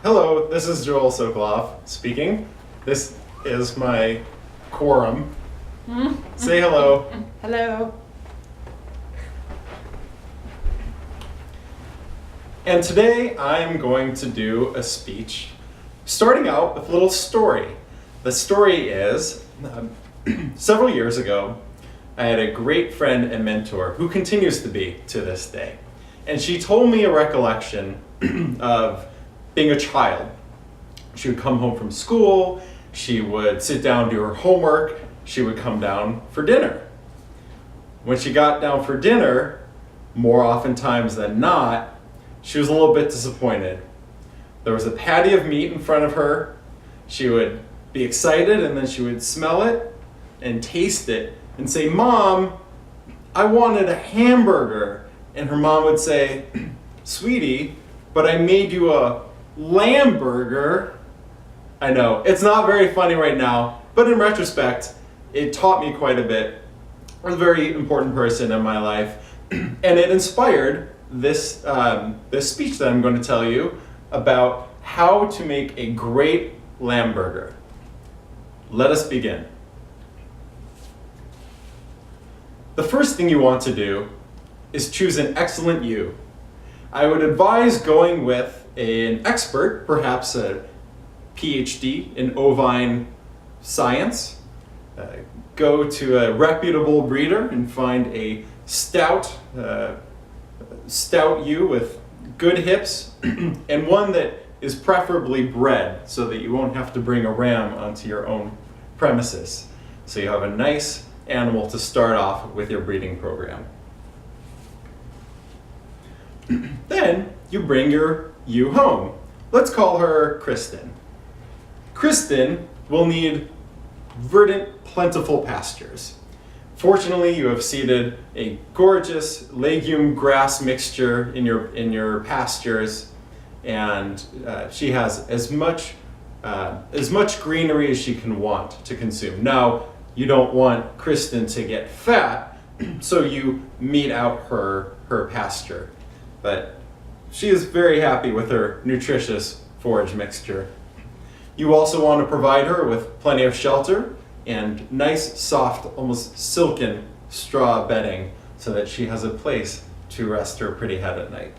Hello, this is Joel Sokolov speaking. This is my quorum. Say hello. Hello. And today I'm going to do a speech starting out with a little story. The story is, several years ago, I had a great friend and mentor who continues to be to this day. And she told me a recollection of being a child. She would come home from school, she would sit down, do her homework, she would come down for dinner. When she got down for dinner, more oftentimes than not, she was a little bit disappointed. There was a patty of meat in front of her. She would be excited and then she would smell it and taste it and say, "Mom, I wanted a hamburger." And her mom would say, "Sweetie, but I made you a lamb burger." I know, it's not very funny right now, but in retrospect, it taught me quite a bit. It was a very important person in my life, and it inspired this speech that I'm going to tell you about how to make a great lamb burger. Let us begin. The first thing you want to do is choose an excellent ewe. I would advise going with an expert, perhaps a PhD in ovine science. Go to a reputable breeder and find a stout ewe with good hips and one that is preferably bred so that you won't have to bring a ram onto your own premises. So you have a nice animal to start off with your breeding program. Then you bring your ewe home. Let's call her Kristen. Kristen will need verdant, plentiful pastures. Fortunately, you have seeded a gorgeous legume grass mixture in your pastures, and she has as much greenery as she can want to consume. Now, you don't want Kristen to get fat, so you meet out her pasture. But she is very happy with her nutritious forage mixture. You also want to provide her with plenty of shelter and nice, soft, almost silken straw bedding so that she has a place to rest her pretty head at night.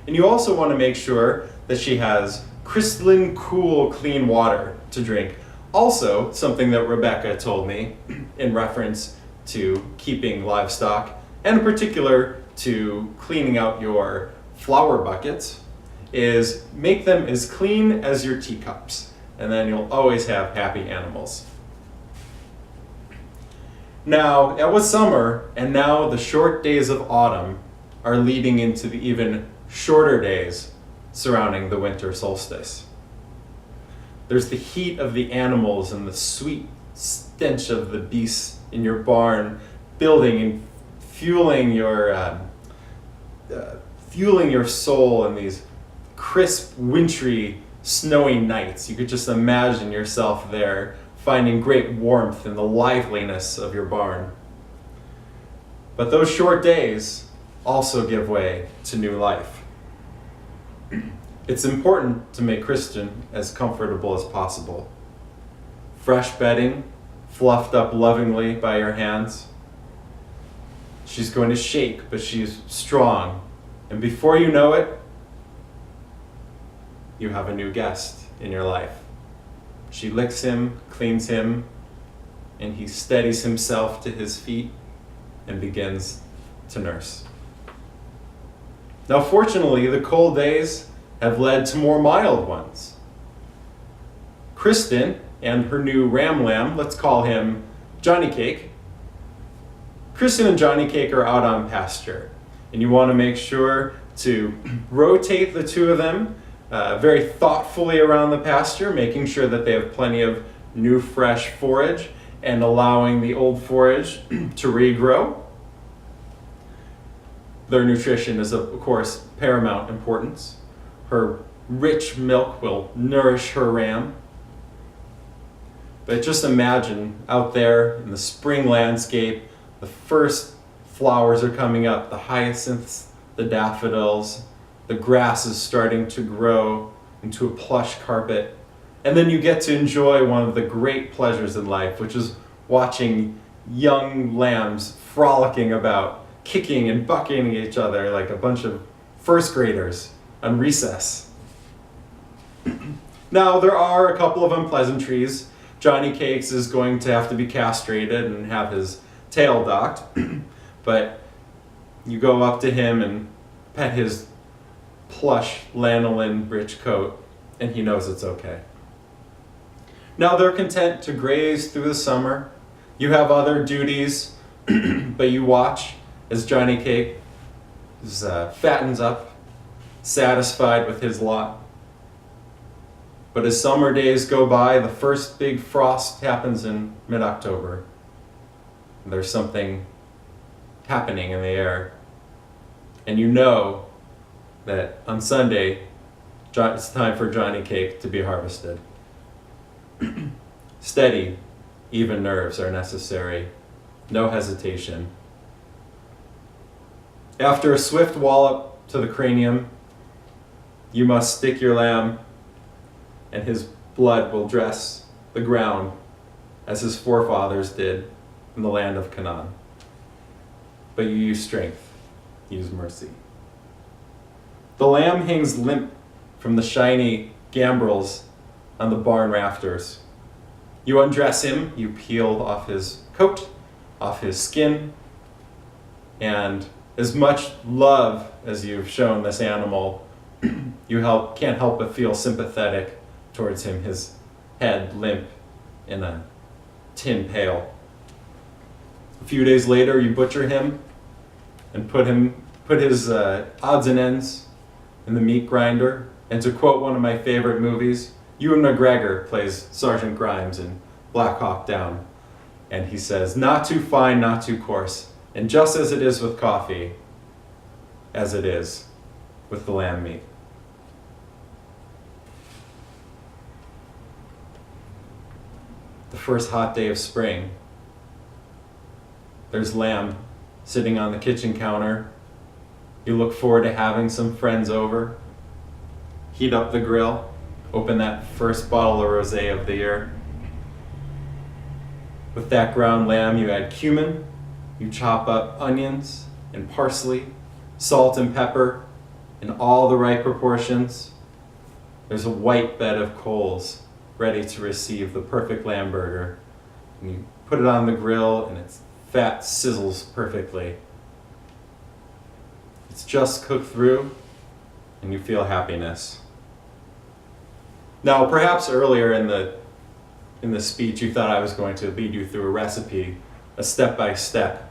And you also want to make sure that she has crystalline, cool, clean water to drink. Also, something that Rebecca told me in reference to keeping livestock, and in particular to cleaning out your flower buckets, is make them as clean as your teacups, and then you'll always have happy animals. Now, it was summer, and now the short days of autumn are leading into the even shorter days surrounding the winter solstice. There's the heat of the animals and the sweet stench of the beasts in your barn building and fueling your soul in these crisp, wintry, snowy nights. You could just imagine yourself there, finding great warmth in the liveliness of your barn. But those short days also give way to new life. It's important to make Kristen as comfortable as possible. Fresh bedding, fluffed up lovingly by your hands. She's going to shake, but she's strong. And before you know it, you have a new guest in your life. She licks him, cleans him, and he steadies himself to his feet and begins to nurse. Now, fortunately, the cold days have led to more mild ones. Kristen and her new ram lamb, let's call him Johnny Cake. Kristen and Johnny Cake are out on pasture, and you want to make sure to rotate the two of them very thoughtfully around the pasture, making sure that they have plenty of new fresh forage and allowing the old forage to regrow. Their nutrition is of course paramount importance. Her rich milk will nourish her ram. But just imagine out there in the spring landscape, the first flowers are coming up, the hyacinths, the daffodils, the grass is starting to grow, into a plush carpet. And then you get to enjoy one of the great pleasures in life, which is watching young lambs frolicking about, kicking and bucking at each other like a bunch of first graders on recess. Now, there are a couple of unpleasantries. Johnny Cakes is going to have to be castrated and have his tail docked, but you go up to him and pet his plush lanolin breech coat, and he knows it's okay. Now, they're content to graze through the summer. You have other duties, but you watch as Johnny Cake fattens up, satisfied with his lot. But as summer days go by, the first big frost happens in mid-October. There's something happening in the air. And you know that on Sunday, it's time for Johnny Cake to be harvested. Steady, even nerves are necessary. No hesitation. After a swift wallop to the cranium, you must stick your lamb, and his blood will dress the ground as his forefathers did in the land of Canaan. But you use strength, use mercy. The lamb hangs limp from the shiny gambrels on the barn rafters. You undress him, you peel off his coat, off his skin, and as much love as you've shown this animal, you can't help but feel sympathetic towards him, his head limp in a tin pail. A few days later, you butcher him and put his odds and ends in the meat grinder. And to quote one of my favorite movies, Ewan McGregor plays Sergeant Grimes in Black Hawk Down, and he says, "Not too fine, not too coarse, and just as it is with coffee, as it is with the lamb meat." The first hot day of spring, there's lamb sitting on the kitchen counter. You look forward to having some friends over, heat up the grill, open that first bottle of rosé of the year. With that ground lamb, you add cumin, you chop up onions and parsley, salt and pepper in all the right proportions. There's a white bed of coals ready to receive the perfect lamb burger. And you put it on the grill and its fat sizzles perfectly. It's just cooked through and you feel happiness. Now, perhaps earlier in the speech you thought I was going to lead you through a recipe, a step-by-step.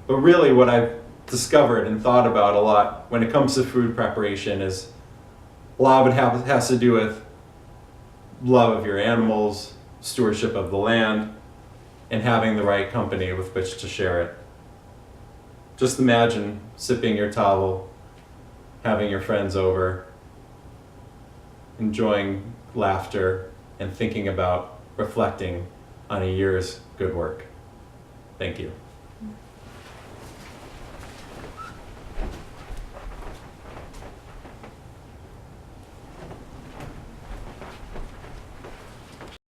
But really what I've discovered and thought about a lot when it comes to food preparation is a lot of it has to do with love of your animals, stewardship of the land, and having the right company with which to share it. Just imagine sipping your towel, having your friends over, enjoying laughter, and thinking about reflecting on a year's good work. Thank you.